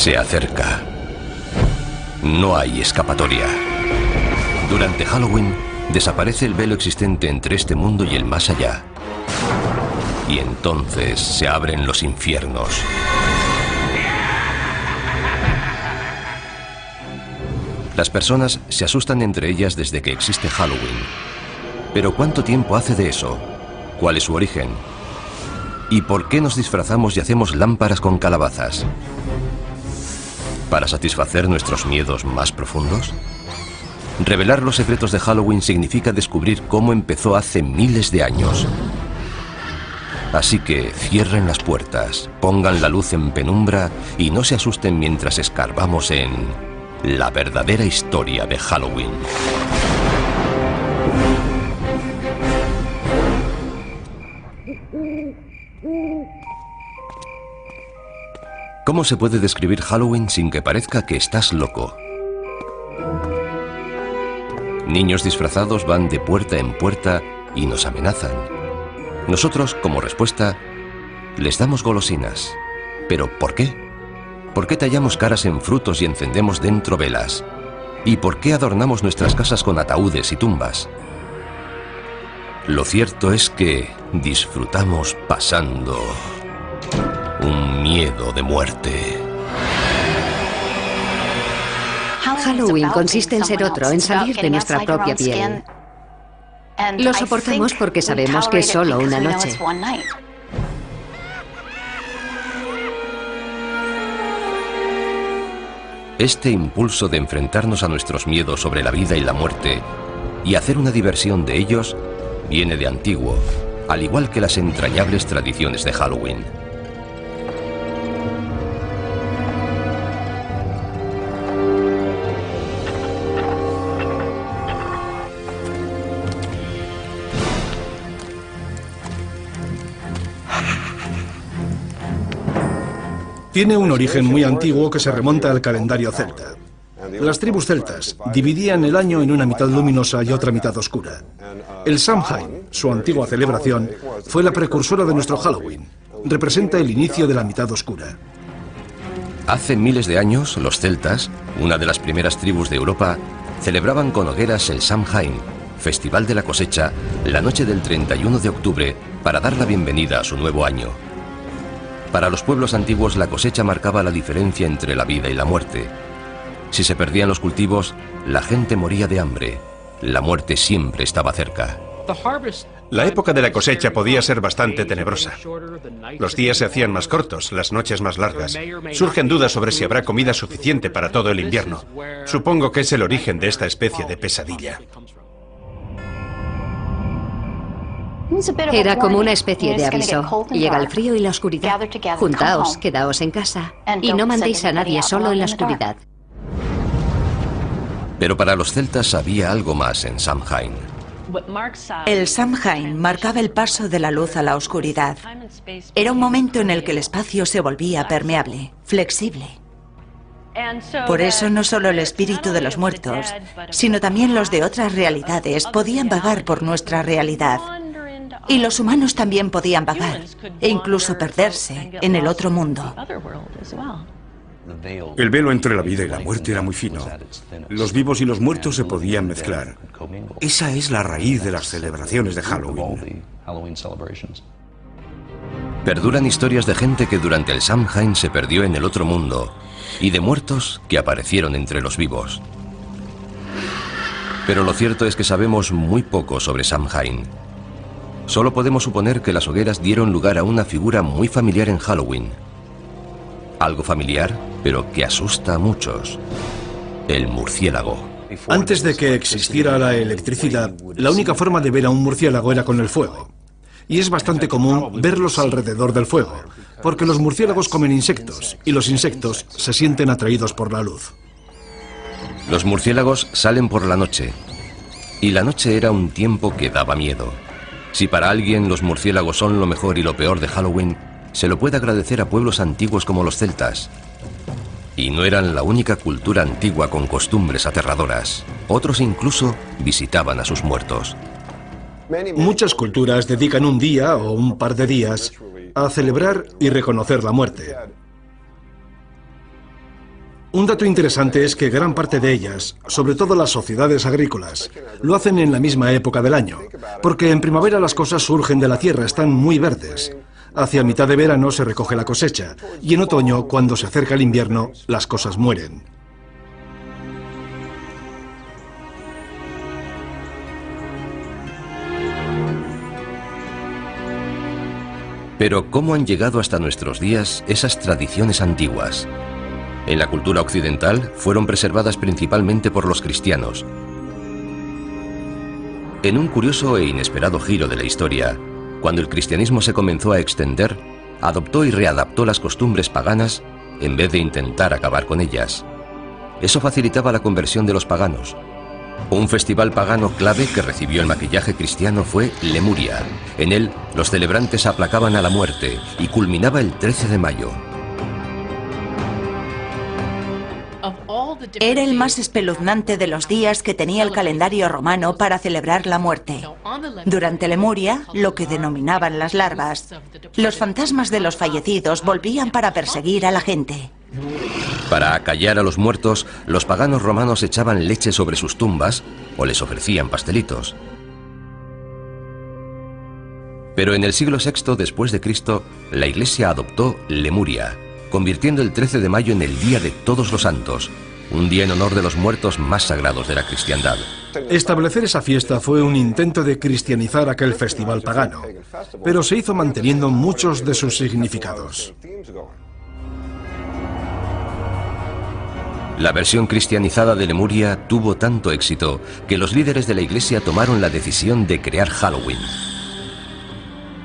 Se acerca. No hay escapatoria. Durante Halloween, desaparece el velo existente entre este mundo y el más allá. Y entonces se abren los infiernos. Las personas se asustan entre ellas desde que existe Halloween. Pero ¿cuánto tiempo hace de eso? ¿Cuál es su origen? ¿Y por qué nos disfrazamos y hacemos lámparas con calabazas? ¿Para satisfacer nuestros miedos más profundos? Revelar los secretos de Halloween significa descubrir cómo empezó hace miles de años. Así que cierren las puertas, pongan la luz en penumbra y no se asusten mientras escarbamos en la verdadera historia de Halloween. ¿Cómo se puede describir Halloween sin que parezca que estás loco? Niños disfrazados van de puerta en puerta y nos amenazan. Nosotros, como respuesta, les damos golosinas. ¿Pero por qué? ¿Por qué tallamos caras en frutos y encendemos dentro velas? ¿Y por qué adornamos nuestras casas con ataúdes y tumbas? Lo cierto es que disfrutamos pasando un miedo de muerte. Halloween consiste en ser otro, en salir de nuestra propia piel. Lo soportamos porque sabemos que es solo una noche. Este impulso de enfrentarnos a nuestros miedos sobre la vida y la muerte y hacer una diversión de ellos viene de antiguo, al igual que las entrañables tradiciones de Halloween. Tiene un origen muy antiguo que se remonta al calendario celta. Las tribus celtas dividían el año en una mitad luminosa y otra mitad oscura. El Samhain, su antigua celebración, fue la precursora de nuestro Halloween. Representa el inicio de la mitad oscura. Hace miles de años, los celtas, una de las primeras tribus de Europa, celebraban con hogueras el Samhain, festival de la cosecha, la noche del 31 de octubre, para dar la bienvenida a su nuevo año. Para los pueblos antiguos, la cosecha marcaba la diferencia entre la vida y la muerte. Si se perdían los cultivos, la gente moría de hambre. La muerte siempre estaba cerca. La época de la cosecha podía ser bastante tenebrosa. Los días se hacían más cortos, las noches más largas. Surgen dudas sobre si habrá comida suficiente para todo el invierno. Supongo que es el origen de esta especie de pesadilla. Era como una especie de aviso. Llega el frío y la oscuridad. Juntaos, quedaos en casa y no mandéis a nadie solo en la oscuridad. Pero para los celtas había algo más en Samhain. El Samhain marcaba el paso de la luz a la oscuridad. Era un momento en el que el espacio se volvía permeable, flexible. Por eso no solo el espíritu de los muertos, sino también los de otras realidades podían vagar por nuestra realidad. Y los humanos también podían vagar e incluso perderse en el otro mundo. El velo entre la vida y la muerte era muy fino. Los vivos y los muertos se podían mezclar. Esa es la raíz de las celebraciones de Halloween. Perduran historias de gente que durante el Samhain se perdió en el otro mundo y de muertos que aparecieron entre los vivos. Pero lo cierto es que sabemos muy poco sobre Samhain. Solo podemos suponer que las hogueras dieron lugar a una figura muy familiar en Halloween. Algo familiar, pero que asusta a muchos. El murciélago. Antes de que existiera la electricidad, la única forma de ver a un murciélago era con el fuego. Y es bastante común verlos alrededor del fuego, porque los murciélagos comen insectos, y los insectos se sienten atraídos por la luz. Los murciélagos salen por la noche, y la noche era un tiempo que daba miedo. Si para alguien los murciélagos son lo mejor y lo peor de Halloween, se lo puede agradecer a pueblos antiguos como los celtas. Y no eran la única cultura antigua con costumbres aterradoras. Otros incluso visitaban a sus muertos. Muchas culturas dedican un día o un par de días a celebrar y reconocer la muerte. Un dato interesante es que gran parte de ellas, sobre todo las sociedades agrícolas, lo hacen en la misma época del año, porque en primavera las cosas surgen de la tierra, están muy verdes. Hacia mitad de verano se recoge la cosecha, y en otoño, cuando se acerca el invierno, las cosas mueren. Pero ¿cómo han llegado hasta nuestros días esas tradiciones antiguas? En la cultura occidental fueron preservadas principalmente por los cristianos. En un curioso e inesperado giro de la historia, cuando el cristianismo se comenzó a extender, adoptó y readaptó las costumbres paganas en vez de intentar acabar con ellas. Eso facilitaba la conversión de los paganos. Un festival pagano clave que recibió el maquillaje cristiano fue Lemuria. En él, los celebrantes aplacaban a la muerte y culminaba el 13 de mayo. Era el más espeluznante de los días que tenía el calendario romano para celebrar la muerte. Durante Lemuria, lo que denominaban las larvas, los fantasmas de los fallecidos volvían para perseguir a la gente. Para acallar a los muertos, los paganos romanos echaban leche sobre sus tumbas o les ofrecían pastelitos. Pero en el siglo VI después de Cristo, la Iglesia adoptó Lemuria, convirtiendo el 13 de mayo en el Día de Todos los Santos, un día en honor de los muertos más sagrados de la cristiandad. Establecer esa fiesta fue un intento de cristianizar aquel festival pagano, pero se hizo manteniendo muchos de sus significados. La versión cristianizada de Lemuria tuvo tanto éxito que los líderes de la Iglesia tomaron la decisión de crear Halloween.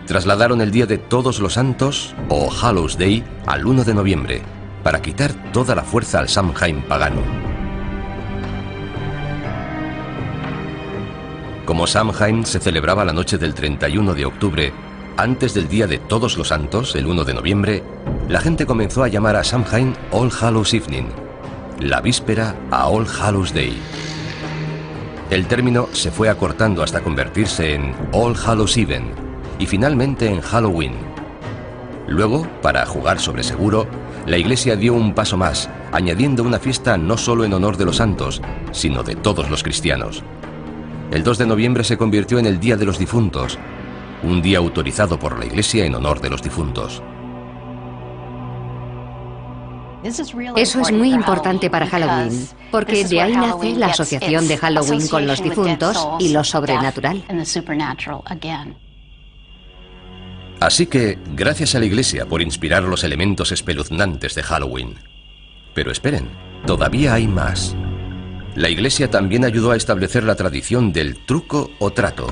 Trasladaron el Día de Todos los Santos, o Hallows Day, al 1 de noviembre, para quitar toda la fuerza al Samhain pagano. Como Samhain se celebraba la noche del 31 de octubre, antes del Día de Todos los Santos, el 1 de noviembre, la gente comenzó a llamar a Samhain All Hallows Evening, la víspera a All Hallows Day. El término se fue acortando hasta convertirse en All Hallows Even y finalmente en Halloween. Luego, para jugar sobre seguro, la Iglesia dio un paso más, añadiendo una fiesta no solo en honor de los santos, sino de todos los cristianos. El 2 de noviembre se convirtió en el Día de los Difuntos, un día autorizado por la Iglesia en honor de los difuntos. Eso es muy importante para Halloween, porque de ahí nace la asociación de Halloween con los difuntos y lo sobrenatural. Así que, gracias a la Iglesia por inspirar los elementos espeluznantes de Halloween. Pero esperen, todavía hay más. La Iglesia también ayudó a establecer la tradición del truco o trato.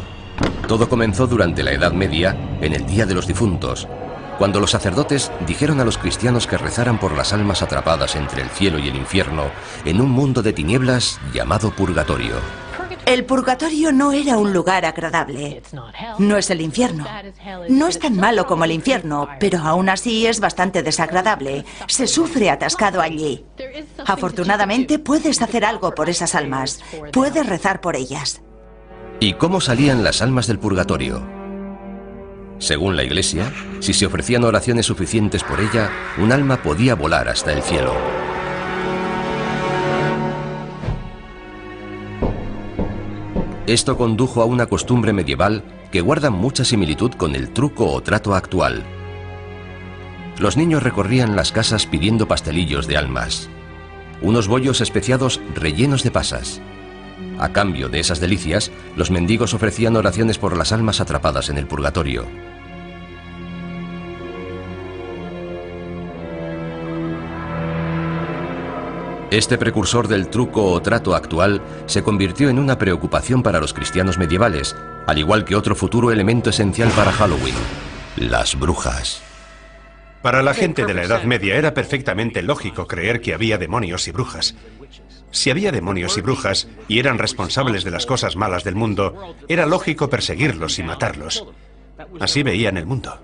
Todo comenzó durante la Edad Media, en el Día de los Difuntos, cuando los sacerdotes dijeron a los cristianos que rezaran por las almas atrapadas entre el cielo y el infierno en un mundo de tinieblas llamado purgatorio. El purgatorio no era un lugar agradable. No es el infierno. No es tan malo como el infierno, pero aún así es bastante desagradable. Se sufre atascado allí. Afortunadamente puedes hacer algo por esas almas. Puedes rezar por ellas. ¿Y cómo salían las almas del purgatorio? Según la Iglesia, si se ofrecían oraciones suficientes por ella, un alma podía volar hasta el cielo. Esto condujo a una costumbre medieval que guarda mucha similitud con el truco o trato actual. Los niños recorrían las casas pidiendo pastelillos de almas, unos bollos especiados rellenos de pasas. A cambio de esas delicias, los mendigos ofrecían oraciones por las almas atrapadas en el purgatorio. Este precursor del truco o trato actual se convirtió en una preocupación para los cristianos medievales, al igual que otro futuro elemento esencial para Halloween: las brujas. Para la gente de la Edad Media era perfectamente lógico creer que había demonios y brujas. Si había demonios y brujas y eran responsables de las cosas malas del mundo, era lógico perseguirlos y matarlos. Así veían el mundo.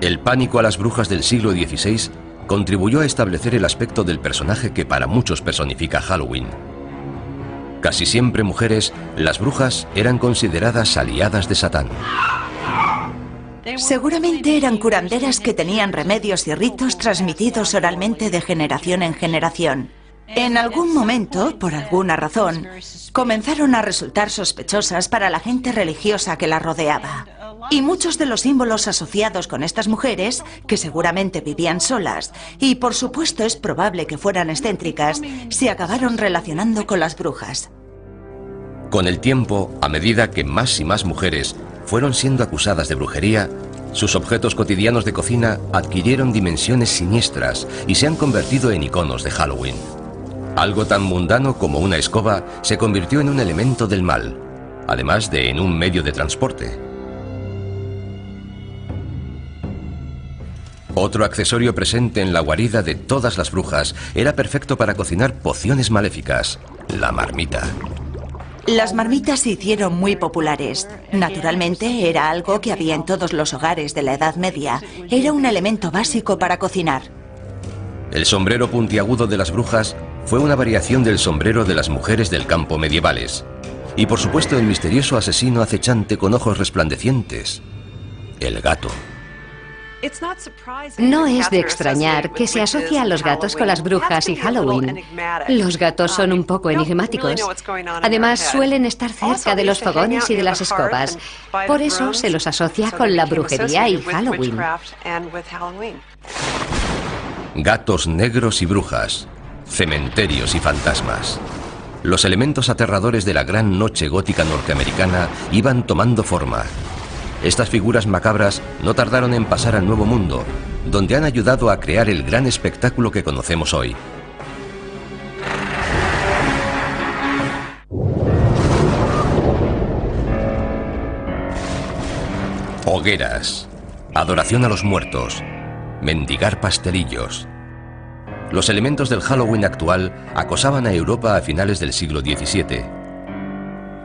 El pánico a las brujas del siglo XVI contribuyó a establecer el aspecto del personaje que para muchos personifica Halloween. Casi siempre mujeres, las brujas eran consideradas aliadas de Satán. Seguramente eran curanderas que tenían remedios y ritos transmitidos oralmente de generación en generación. En algún momento, por alguna razón, comenzaron a resultar sospechosas para la gente religiosa que las rodeaba. Y muchos de los símbolos asociados con estas mujeres, que seguramente vivían solas, y por supuesto es probable que fueran excéntricas, se acabaron relacionando con las brujas. Con el tiempo, a medida que más y más mujeres fueron siendo acusadas de brujería, sus objetos cotidianos de cocina adquirieron dimensiones siniestras y se han convertido en iconos de Halloween. Algo tan mundano como una escoba se convirtió en un elemento del mal, además de en un medio de transporte. Otro accesorio presente en la guarida de todas las brujas era perfecto para cocinar pociones maléficas: la marmita. Las marmitas se hicieron muy populares. Naturalmente, era algo que había en todos los hogares de la Edad Media. Era un elemento básico para cocinar. El sombrero puntiagudo de las brujas fue una variación del sombrero de las mujeres del campo medievales. Y por supuesto el misterioso asesino acechante con ojos resplandecientes: el gato. No es de extrañar que se asocie a los gatos con las brujas y Halloween. Los gatos son un poco enigmáticos. Además, suelen estar cerca de los fogones y de las escobas. Por eso se los asocia con la brujería y Halloween. Gatos negros y brujas, cementerios y fantasmas. Los elementos aterradores de la gran noche gótica norteamericana iban tomando forma. Estas figuras macabras no tardaron en pasar al Nuevo Mundo, donde han ayudado a crear el gran espectáculo que conocemos hoy. Hogueras, adoración a los muertos, mendigar pastelillos. Los elementos del Halloween actual acosaban a Europa a finales del siglo XVII.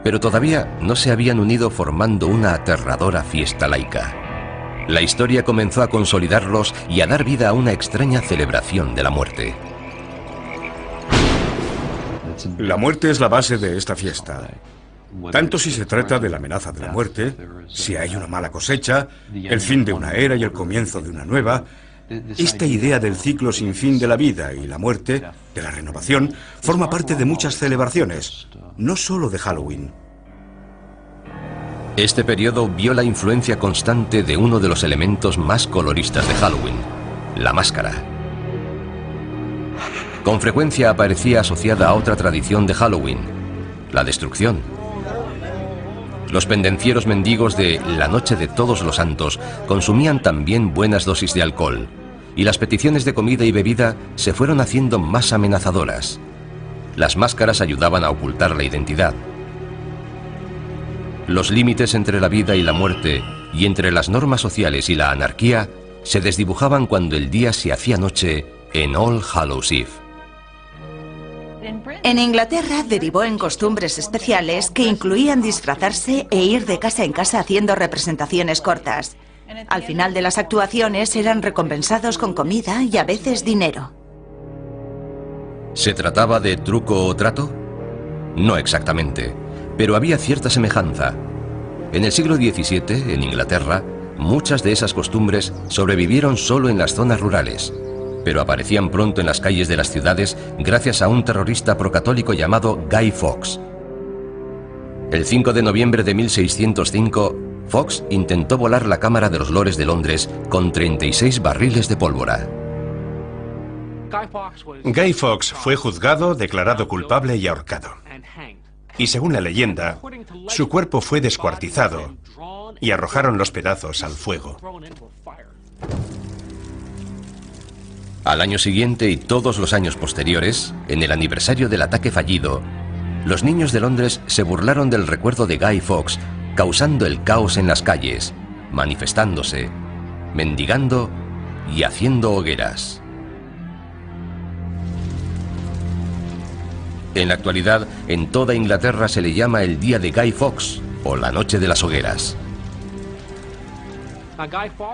Pero todavía no se habían unido formando una aterradora fiesta laica. La historia comenzó a consolidarlos y a dar vida a una extraña celebración de la muerte. La muerte es la base de esta fiesta. Tanto si se trata de la amenaza de la muerte, si hay una mala cosecha, el fin de una era y el comienzo de una nueva. Esta idea del ciclo sin fin de la vida y la muerte, de la renovación, forma parte de muchas celebraciones, no solo de Halloween. Este periodo vio la influencia constante de uno de los elementos más coloristas de Halloween: la máscara. Con frecuencia aparecía asociada a otra tradición de Halloween: la destrucción. Los pendencieros mendigos de la Noche de Todos los Santos consumían también buenas dosis de alcohol, y las peticiones de comida y bebida se fueron haciendo más amenazadoras. Las máscaras ayudaban a ocultar la identidad. Los límites entre la vida y la muerte, y entre las normas sociales y la anarquía, se desdibujaban cuando el día se hacía noche en All Hallows Eve. En Inglaterra derivó en costumbres especiales que incluían disfrazarse e ir de casa en casa haciendo representaciones cortas. Al final de las actuaciones eran recompensados con comida y a veces dinero. ¿Se trataba de truco o trato? No exactamente, pero había cierta semejanza. En el siglo XVII, en Inglaterra, muchas de esas costumbres sobrevivieron solo en las zonas rurales, pero aparecían pronto en las calles de las ciudades gracias a un terrorista procatólico llamado Guy Fawkes. El 5 de noviembre de 1605, Fawkes intentó volar la Cámara de los Lores de Londres con 36 barriles de pólvora. Guy Fawkes fue juzgado, declarado culpable y ahorcado. Y según la leyenda, su cuerpo fue descuartizado y arrojaron los pedazos al fuego. Al año siguiente y todos los años posteriores, en el aniversario del ataque fallido, los niños de Londres se burlaron del recuerdo de Guy Fawkes, causando el caos en las calles, manifestándose, mendigando y haciendo hogueras. En la actualidad, en toda Inglaterra se le llama el Día de Guy Fawkes o la Noche de las Hogueras.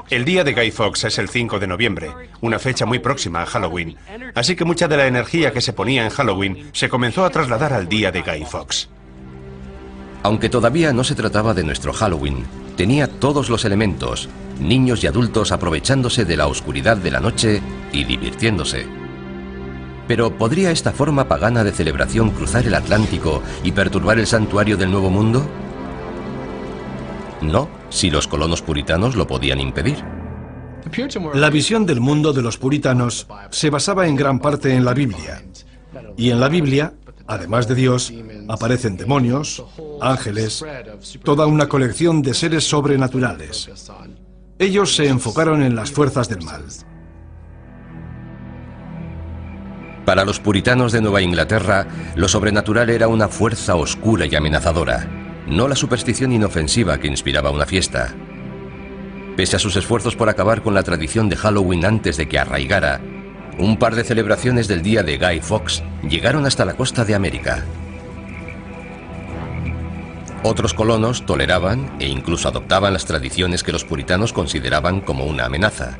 El día de Guy Fawkes es el 5 de noviembre, una fecha muy próxima a Halloween. Así que mucha de la energía que se ponía en Halloween se comenzó a trasladar al día de Guy Fawkes. Aunque todavía no se trataba de nuestro Halloween, tenía todos los elementos, niños y adultos aprovechándose de la oscuridad de la noche y divirtiéndose. Pero ¿podría esta forma pagana de celebración cruzar el Atlántico y perturbar el santuario del Nuevo Mundo? No, si los colonos puritanos lo podían impedir. La visión del mundo de los puritanos se basaba en gran parte en la Biblia. Y en la Biblia, además de Dios, aparecen demonios, ángeles, toda una colección de seres sobrenaturales. Ellos se enfocaron en las fuerzas del mal. Para los puritanos de Nueva Inglaterra, lo sobrenatural era una fuerza oscura y amenazadora, no la superstición inofensiva que inspiraba una fiesta. Pese a sus esfuerzos por acabar con la tradición de Halloween antes de que arraigara, un par de celebraciones del día de Guy Fawkes llegaron hasta la costa de América. Otros colonos toleraban e incluso adoptaban las tradiciones que los puritanos consideraban como una amenaza.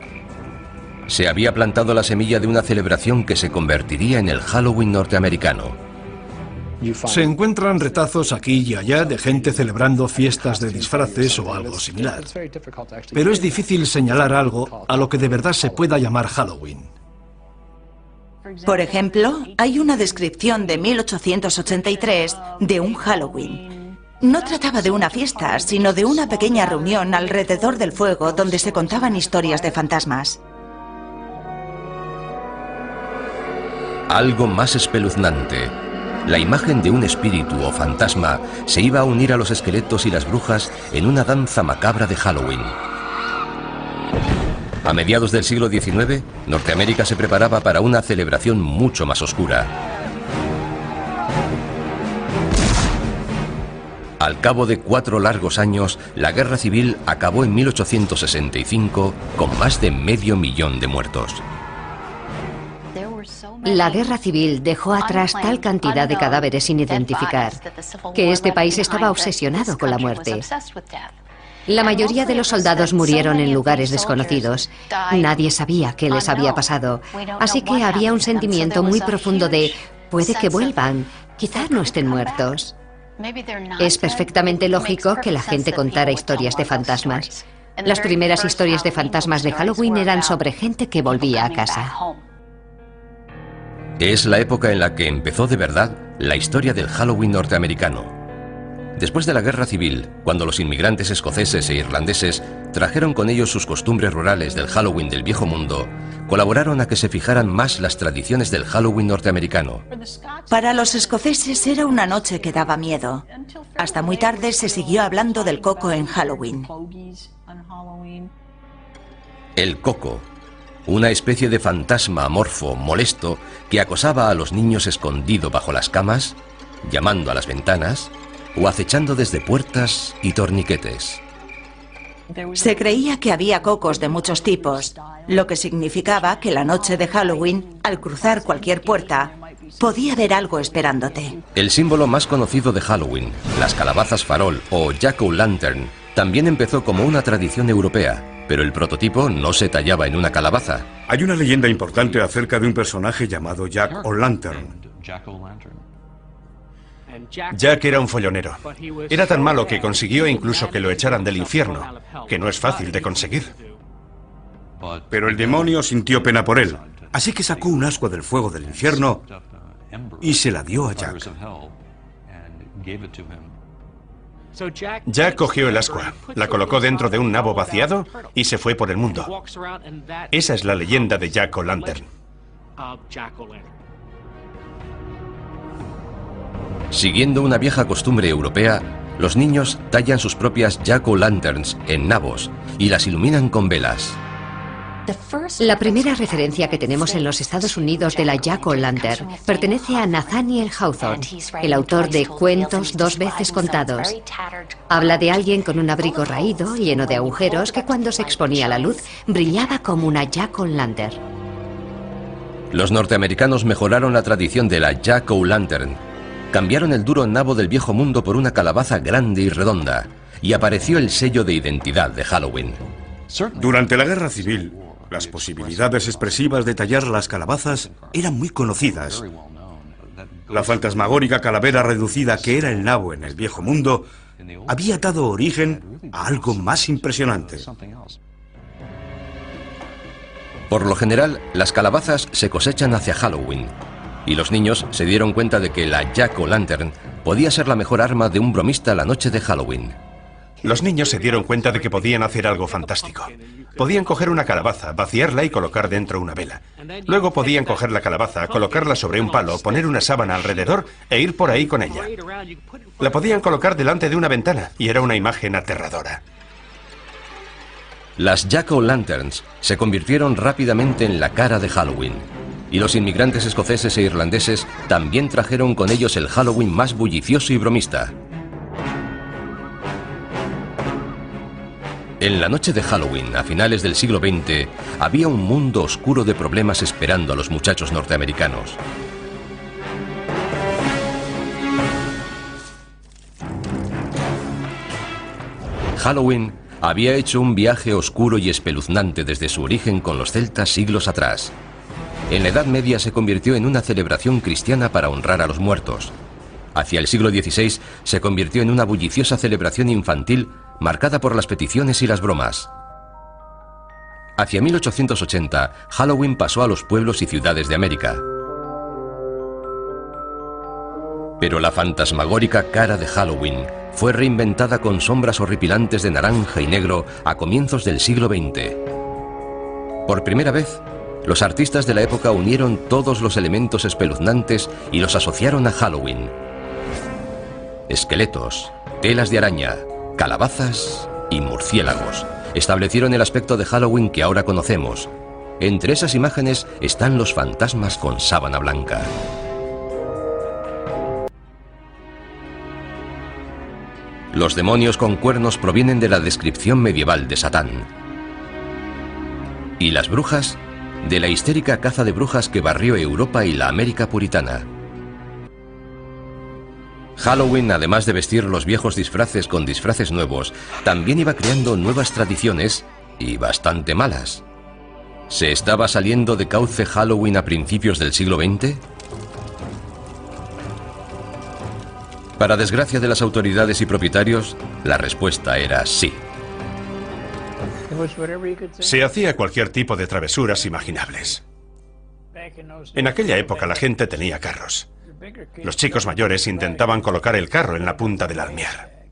Se había plantado la semilla de una celebración que se convertiría en el Halloween norteamericano. Se encuentran retazos aquí y allá de gente celebrando fiestas de disfraces o algo similar. Pero es difícil señalar algo a lo que de verdad se pueda llamar Halloween. Por ejemplo, hay una descripción de 1883 de un Halloween. No trataba de una fiesta, sino de una pequeña reunión alrededor del fuego donde se contaban historias de fantasmas. Algo más espeluznante. La imagen de un espíritu o fantasma se iba a unir a los esqueletos y las brujas en una danza macabra de Halloween. A mediados del siglo XIX, Norteamérica se preparaba para una celebración mucho más oscura. Al cabo de 4 largos años, la Guerra Civil acabó en 1865 con más de 500.000 de muertos. La guerra civil dejó atrás tal cantidad de cadáveres sin identificar que este país estaba obsesionado con la muerte. La mayoría de los soldados murieron en lugares desconocidos. Nadie sabía qué les había pasado. Así que había un sentimiento muy profundo de puede que vuelvan, quizá no estén muertos. Es perfectamente lógico que la gente contara historias de fantasmas. Las primeras historias de fantasmas de Halloween eran sobre gente que volvía a casa. Es la época en la que empezó de verdad la historia del Halloween norteamericano. Después de la Guerra Civil, cuando los inmigrantes escoceses e irlandeses trajeron con ellos sus costumbres rurales del Halloween del Viejo Mundo, colaboraron a que se fijaran más las tradiciones del Halloween norteamericano. Para los escoceses era una noche que daba miedo. Hasta muy tarde se siguió hablando del coco en Halloween. El coco, una especie de fantasma amorfo, molesto, que acosaba a los niños escondido bajo las camas, llamando a las ventanas o acechando desde puertas y torniquetes. Se creía que había cocos de muchos tipos, lo que significaba que la noche de Halloween, al cruzar cualquier puerta, podía haber algo esperándote. El símbolo más conocido de Halloween, las calabazas farol o jack-o'-lantern, también empezó como una tradición europea, pero el prototipo no se tallaba en una calabaza. Hay una leyenda importante acerca de un personaje llamado Jack O'Lantern. Jack era un follonero. Era tan malo que consiguió incluso que lo echaran del infierno, que no es fácil de conseguir. Pero el demonio sintió pena por él, así que sacó un ascua del fuego del infierno y se la dio a Jack. Jack cogió el ascua, la colocó dentro de un nabo vaciado y se fue por el mundo. Esa es la leyenda de Jack O'Lantern. Siguiendo una vieja costumbre europea, los niños tallan sus propias jack-o'-lanterns en nabos y las iluminan con velas. La primera referencia que tenemos en los Estados Unidos de la jack-o'-lantern pertenece a Nathaniel Hawthorne, el autor de Cuentos 2 veces contados. Habla de alguien con un abrigo raído, lleno de agujeros, que cuando se exponía a la luz brillaba como una jack-o'-lantern. Los norteamericanos mejoraron la tradición de la jack-o'-lantern. Cambiaron el duro nabo del Viejo Mundo por una calabaza grande y redonda, y apareció el sello de identidad de Halloween. Durante la Guerra Civil, las posibilidades expresivas de tallar las calabazas eran muy conocidas. La fantasmagórica calavera reducida que era el nabo en el Viejo Mundo había dado origen a algo más impresionante. Por lo general, las calabazas se cosechan hacia Halloween, y los niños se dieron cuenta de que la Jack-o'-lantern podía ser la mejor arma de un bromista la noche de Halloween. Los niños se dieron cuenta de que podían hacer algo fantástico. Podían coger una calabaza, vaciarla y colocar dentro una vela. Luego podían coger la calabaza, colocarla sobre un palo, poner una sábana alrededor e ir por ahí con ella. La podían colocar delante de una ventana y era una imagen aterradora. Las Jack-o'-lanterns se convirtieron rápidamente en la cara de Halloween, y los inmigrantes escoceses e irlandeses también trajeron con ellos el Halloween más bullicioso y bromista. En la noche de Halloween, a finales del siglo XX, había un mundo oscuro de problemas esperando a los muchachos norteamericanos. Halloween había hecho un viaje oscuro y espeluznante desde su origen con los celtas siglos atrás. En la Edad Media se convirtió en una celebración cristiana para honrar a los muertos. Hacia el siglo XVI se convirtió en una bulliciosa celebración infantil marcada por las peticiones y las bromas. Hacia 1880, Halloween pasó a los pueblos y ciudades de América. Pero la fantasmagórica cara de Halloween fue reinventada con sombras horripilantes de naranja y negro a comienzos del siglo XX. Por primera vez, los artistas de la época unieron todos los elementos espeluznantes y los asociaron a Halloween. Esqueletos, telas de araña, calabazas y murciélagos establecieron el aspecto de Halloween que ahora conocemos. Entre esas imágenes están los fantasmas con sábana blanca. Los demonios con cuernos provienen de la descripción medieval de Satán. Y las brujas, de la histérica caza de brujas que barrió Europa y la América puritana. Halloween, además de vestir los viejos disfraces con disfraces nuevos, también iba creando nuevas tradiciones, y bastante malas. ¿Se estaba saliendo de cauce Halloween a principios del siglo XX? Para desgracia de las autoridades y propietarios, la respuesta era sí. Se hacía cualquier tipo de travesuras imaginables. En aquella época la gente tenía carros. Los chicos mayores intentaban colocar el carro en la punta del almiar.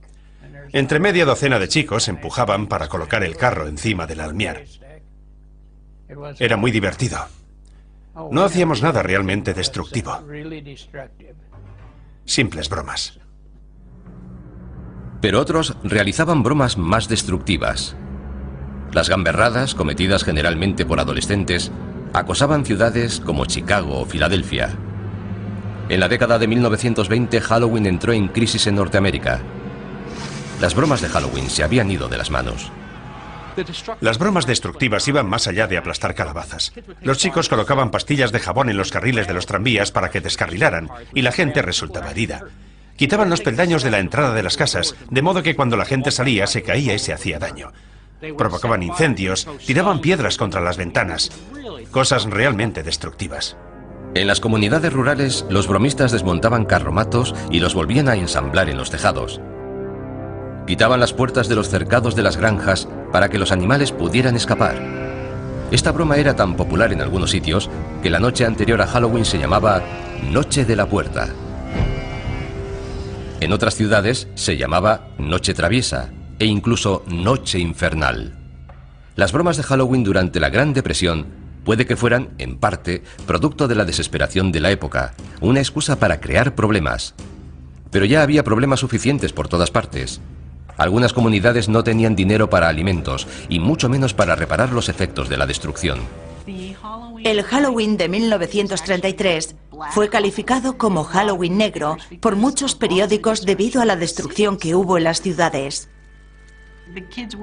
Entre media docena de chicos empujaban para colocar el carro encima del almiar. Era muy divertido. No hacíamos nada realmente destructivo. Simples bromas. Pero otros realizaban bromas más destructivas. Las gamberradas, cometidas generalmente por adolescentes, acosaban ciudades como Chicago o Filadelfia. En la década de 1920, Halloween entró en crisis en Norteamérica. Las bromas de Halloween se habían ido de las manos. Las bromas destructivas iban más allá de aplastar calabazas. Los chicos colocaban pastillas de jabón en los carriles de los tranvías para que descarrilaran, y la gente resultaba herida. Quitaban los peldaños de la entrada de las casas, de modo que cuando la gente salía se caía y se hacía daño. Provocaban incendios, tiraban piedras contra las ventanas. Cosas realmente destructivas. En las comunidades rurales, los bromistas desmontaban carromatos y los volvían a ensamblar en los tejados. Quitaban las puertas de los cercados de las granjas para que los animales pudieran escapar. Esta broma era tan popular en algunos sitios que la noche anterior a Halloween se llamaba Noche de la Puerta. En otras ciudades se llamaba Noche Traviesa e incluso Noche Infernal. Las bromas de Halloween durante la Gran Depresión puede que fueran, en parte, producto de la desesperación de la época, una excusa para crear problemas. Pero ya había problemas suficientes por todas partes. Algunas comunidades no tenían dinero para alimentos y mucho menos para reparar los efectos de la destrucción. El Halloween de 1933 fue calificado como Halloween negro por muchos periódicos debido a la destrucción que hubo en las ciudades.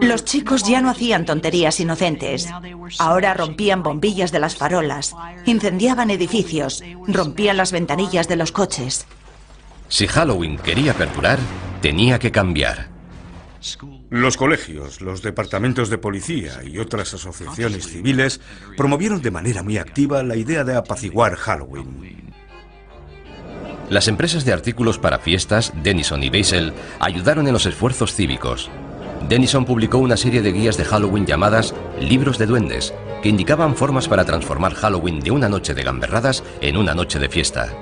Los chicos ya no hacían tonterías inocentes. Ahora rompían bombillas de las farolas, incendiaban edificios, rompían las ventanillas de los coches. Si Halloween quería perdurar, tenía que cambiar. Los colegios, los departamentos de policía y otras asociaciones civiles promovieron de manera muy activa la idea de apaciguar Halloween. Las empresas de artículos para fiestas, Denison y Beisel, ayudaron en los esfuerzos cívicos. Denison publicó una serie de guías de Halloween llamadas Libros de Duendes, que indicaban formas para transformar Halloween de una noche de gamberradas en una noche de fiesta.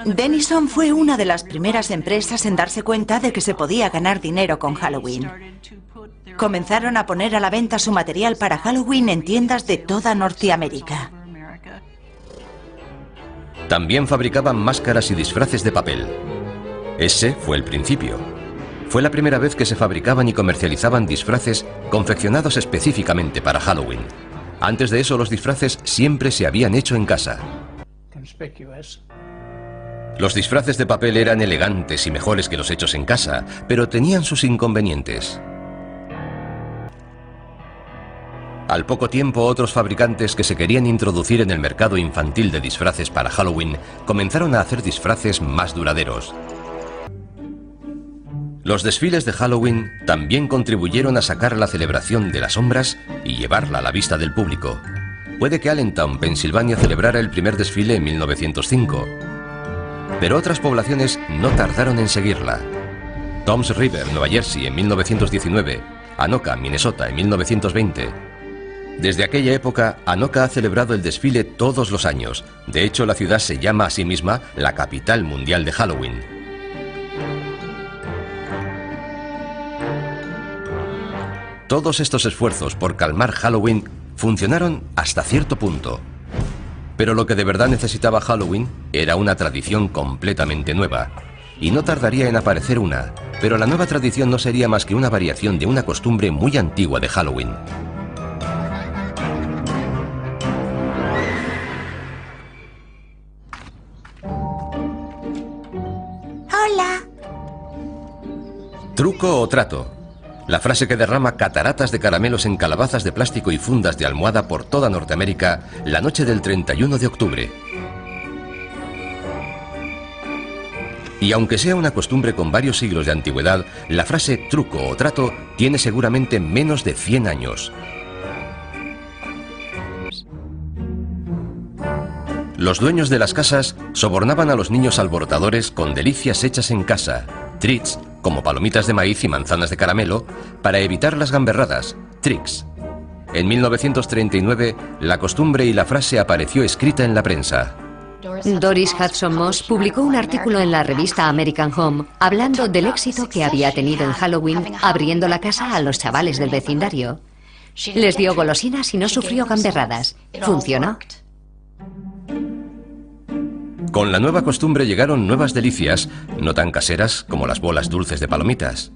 Denison fue una de las primeras empresas en darse cuenta de que se podía ganar dinero con Halloween. Comenzaron a poner a la venta su material para Halloween en tiendas de toda Norteamérica. También fabricaban máscaras y disfraces de papel. Ese fue el principio. Fue la primera vez que se fabricaban y comercializaban disfraces confeccionados específicamente para Halloween. Antes de eso, los disfraces siempre se habían hecho en casa. Los disfraces de papel eran elegantes y mejores que los hechos en casa, pero tenían sus inconvenientes. Al poco tiempo, otros fabricantes que se querían introducir en el mercado infantil de disfraces para Halloween comenzaron a hacer disfraces más duraderos. Los desfiles de Halloween también contribuyeron a sacar la celebración de las sombras y llevarla a la vista del público. Puede que Allentown, Pensilvania, celebrara el primer desfile en 1905, pero otras poblaciones no tardaron en seguirla. Toms River, Nueva Jersey, en 1919, Anoka, Minnesota, en 1920. Desde aquella época, Anoka ha celebrado el desfile todos los años. De hecho, la ciudad se llama a sí misma la capital mundial de Halloween. Todos estos esfuerzos por calmar Halloween funcionaron hasta cierto punto. Pero lo que de verdad necesitaba Halloween era una tradición completamente nueva. Y no tardaría en aparecer una, pero la nueva tradición no sería más que una variación de una costumbre muy antigua de Halloween. Hola. Truco o trato. La frase que derrama cataratas de caramelos en calabazas de plástico y fundas de almohada por toda Norteamérica la noche del 31 de octubre. Y aunque sea una costumbre con varios siglos de antigüedad, la frase truco o trato tiene seguramente menos de 100 años. Los dueños de las casas sobornaban a los niños alborotadores con delicias hechas en casa, treats, como palomitas de maíz y manzanas de caramelo, para evitar las gamberradas, tricks. En 1939, la costumbre y la frase apareció escrita en la prensa. Doris Hudson Moss publicó un artículo en la revista American Home hablando del éxito que había tenido en Halloween abriendo la casa a los chavales del vecindario. Les dio golosinas y no sufrió gamberradas. Funcionó. Con la nueva costumbre llegaron nuevas delicias, no tan caseras como las bolas dulces de palomitas.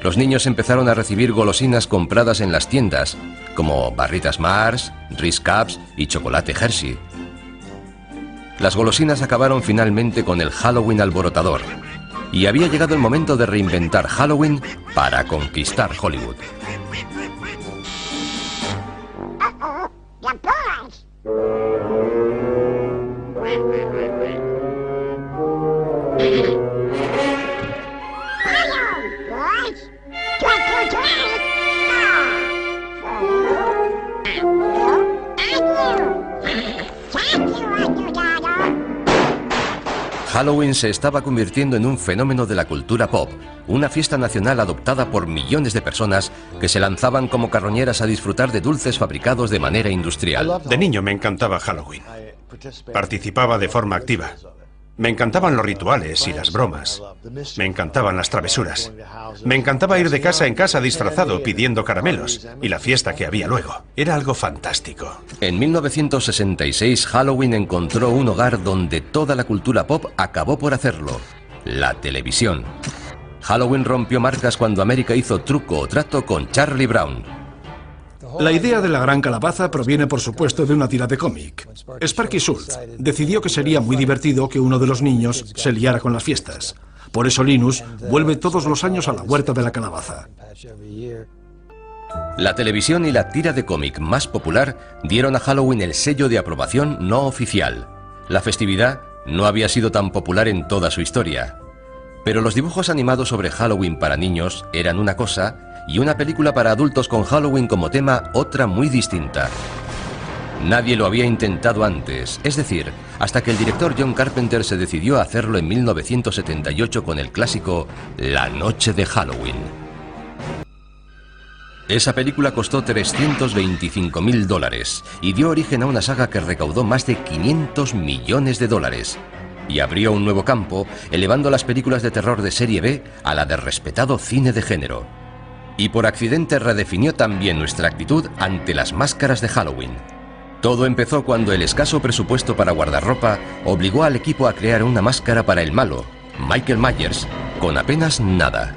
Los niños empezaron a recibir golosinas compradas en las tiendas, como barritas Mars, Reese Cups y chocolate Hershey. Las golosinas acabaron finalmente con el Halloween alborotador, y había llegado el momento de reinventar Halloween para conquistar Hollywood. Halloween se estaba convirtiendo en un fenómeno de la cultura pop, una fiesta nacional adoptada por millones de personas que se lanzaban como carroñeras a disfrutar de dulces fabricados de manera industrial. De niño me encantaba Halloween. Participaba de forma activa. Me encantaban los rituales y las bromas. Me encantaban las travesuras. Me encantaba ir de casa en casa disfrazado pidiendo caramelos y la fiesta que había luego. Era algo fantástico. En 1966, Halloween encontró un hogar donde toda la cultura pop acabó por hacerlo: la televisión. Halloween rompió marcas cuando América hizo truco o trato con Charlie Brown. La idea de la gran calabaza proviene, por supuesto, de una tira de cómic. Sparky Schultz decidió que sería muy divertido que uno de los niños se liara con las fiestas. Por eso Linus vuelve todos los años a la huerta de la calabaza. La televisión y la tira de cómic más popular dieron a Halloween el sello de aprobación no oficial. La festividad no había sido tan popular en toda su historia. Pero los dibujos animados sobre Halloween para niños eran una cosa y una película para adultos con Halloween como tema otra muy distinta. Nadie lo había intentado antes, es decir, hasta que el director John Carpenter se decidió a hacerlo en 1978 con el clásico La Noche de Halloween. Esa película costó $325.000 y dio origen a una saga que recaudó más de $500 millones y abrió un nuevo campo, elevando las películas de terror de serie B a la de respetado cine de género. Y por accidente redefinió también nuestra actitud ante las máscaras de Halloween. Todo empezó cuando el escaso presupuesto para guardarropa obligó al equipo a crear una máscara para el malo, Michael Myers, con apenas nada.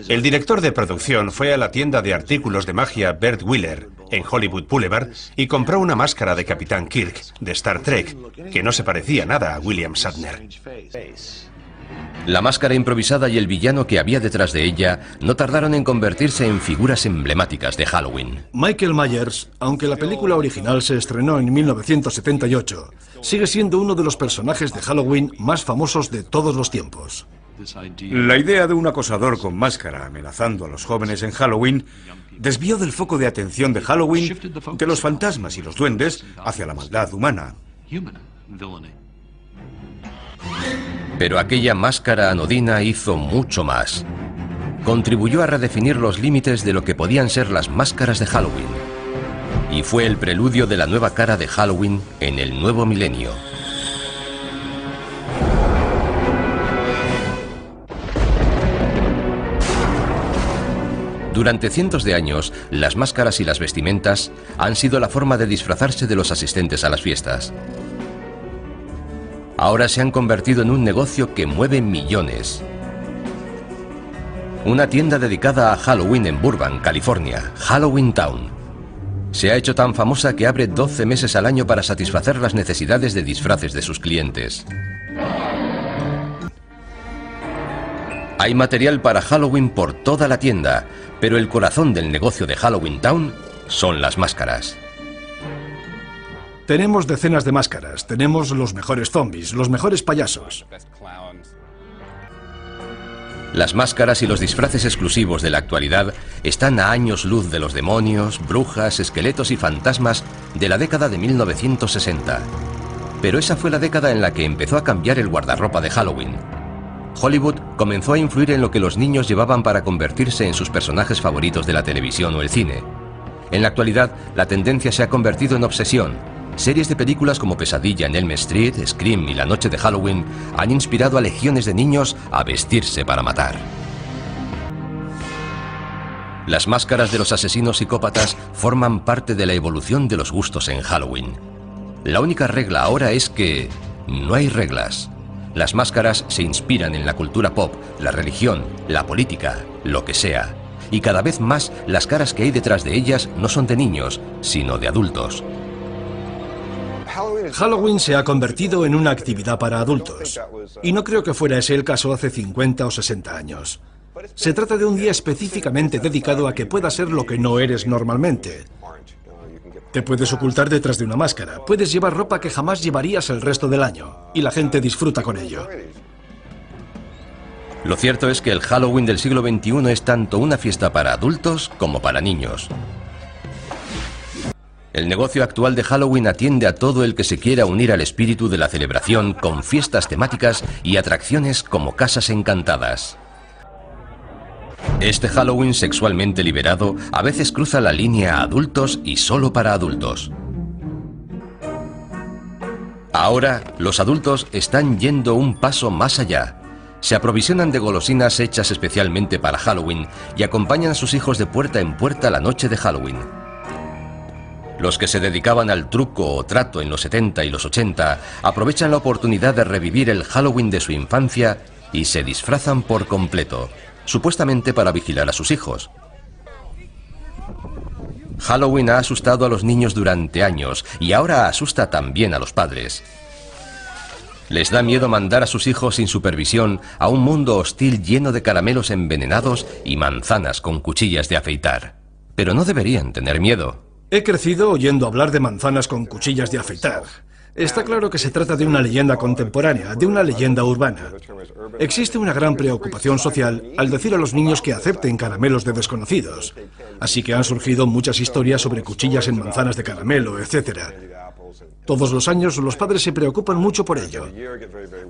El director de producción fue a la tienda de artículos de magia Bert Wheeler, en Hollywood Boulevard, y compró una máscara de Capitán Kirk, de Star Trek, que no se parecía nada a William Shatner. La máscara improvisada y el villano que había detrás de ella no tardaron en convertirse en figuras emblemáticas de Halloween. Michael Myers, aunque la película original se estrenó en 1978, sigue siendo uno de los personajes de Halloween más famosos de todos los tiempos. La idea de un acosador con máscara amenazando a los jóvenes en Halloween desvió del foco de atención de Halloween de los fantasmas y los duendes hacia la maldad humana. Pero aquella máscara anodina hizo mucho más. Contribuyó a redefinir los límites de lo que podían ser las máscaras de Halloween. Y fue el preludio de la nueva cara de Halloween en el nuevo milenio. Durante cientos de años, las máscaras y las vestimentas han sido la forma de disfrazarse de los asistentes a las fiestas. Ahora se han convertido en un negocio que mueve millones. Una tienda dedicada a Halloween en Burbank, California, Halloween Town, se ha hecho tan famosa que abre 12 meses al año para satisfacer las necesidades de disfraces de sus clientes. Hay material para Halloween por toda la tienda, pero el corazón del negocio de Halloween Town son las máscaras. Tenemos decenas de máscaras, tenemos los mejores zombies, los mejores payasos. Las máscaras y los disfraces exclusivos de la actualidad están a años luz de los demonios, brujas, esqueletos y fantasmas de la década de 1960. Pero esa fue la década en la que empezó a cambiar el guardarropa de Halloween. Hollywood comenzó a influir en lo que los niños llevaban para convertirse en sus personajes favoritos de la televisión o el cine. En la actualidad, la tendencia se ha convertido en obsesión. Series de películas como Pesadilla en Elm Street, Scream y La Noche de Halloween han inspirado a legiones de niños a vestirse para matar. Las máscaras de los asesinos psicópatas forman parte de la evolución de los gustos en Halloween. La única regla ahora es que no hay reglas. Las máscaras se inspiran en la cultura pop, la religión, la política, lo que sea. Y cada vez más las caras que hay detrás de ellas no son de niños, sino de adultos. Halloween se ha convertido en una actividad para adultos. Y no creo que fuera ese el caso hace 50 o 60 años. Se trata de un día específicamente dedicado a que puedas ser lo que no eres normalmente. Te puedes ocultar detrás de una máscara, puedes llevar ropa que jamás llevarías el resto del año, y la gente disfruta con ello. Lo cierto es que el Halloween del siglo XXI es tanto una fiesta para adultos como para niños. El negocio actual de Halloween atiende a todo el que se quiera unir al espíritu de la celebración con fiestas temáticas y atracciones como casas encantadas. Este Halloween sexualmente liberado a veces cruza la línea a adultos y solo para adultos. Ahora, los adultos están yendo un paso más allá. Se aprovisionan de golosinas hechas especialmente para Halloween y acompañan a sus hijos de puerta en puerta la noche de Halloween. Los que se dedicaban al truco o trato en los 70 y los 80 aprovechan la oportunidad de revivir el Halloween de su infancia y se disfrazan por completo, supuestamente para vigilar a sus hijos. Halloween ha asustado a los niños durante años y ahora asusta también a los padres. Les da miedo mandar a sus hijos sin supervisión a un mundo hostil lleno de caramelos envenenados y manzanas con cuchillas de afeitar. Pero no deberían tener miedo. He crecido oyendo hablar de manzanas con cuchillas de afeitar. Está claro que se trata de una leyenda contemporánea, de una leyenda urbana. Existe una gran preocupación social al decir a los niños que acepten caramelos de desconocidos. Así que han surgido muchas historias sobre cuchillas en manzanas de caramelo, etc. Todos los años los padres se preocupan mucho por ello.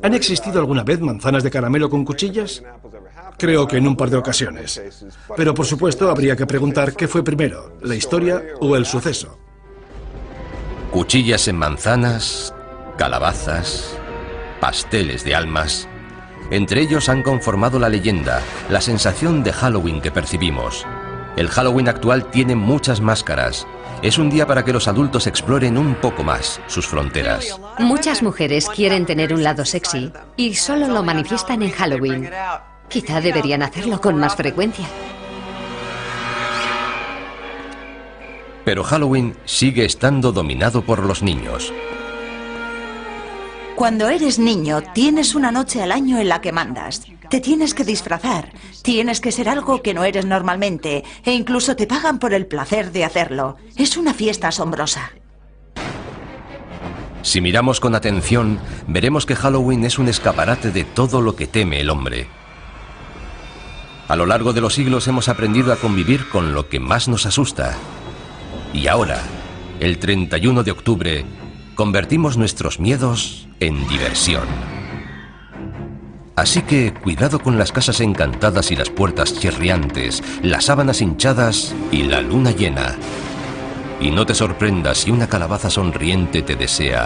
¿Han existido alguna vez manzanas de caramelo con cuchillas? Creo que en un par de ocasiones. Pero por supuesto habría que preguntar qué fue primero, la historia o el suceso. Cuchillas en manzanas, calabazas, pasteles de almas. Entre ellos han conformado la leyenda, la sensación de Halloween que percibimos. El Halloween actual tiene muchas máscaras. Es un día para que los adultos exploren un poco más sus fronteras. Muchas mujeres quieren tener un lado sexy y solo lo manifiestan en Halloween. Quizá deberían hacerlo con más frecuencia. Pero Halloween sigue estando dominado por los niños. Cuando eres niño, tienes una noche al año en la que mandas. Te tienes que disfrazar, tienes que ser algo que no eres normalmente, e incluso te pagan por el placer de hacerlo. Es una fiesta asombrosa. Si miramos con atención, veremos que Halloween es un escaparate de todo lo que teme el hombre. A lo largo de los siglos hemos aprendido a convivir con lo que más nos asusta. Y ahora, el 31 de octubre, convertimos nuestros miedos en diversión. Así que cuidado con las casas encantadas y las puertas chirriantes, las sábanas hinchadas y la luna llena. Y no te sorprendas si una calabaza sonriente te desea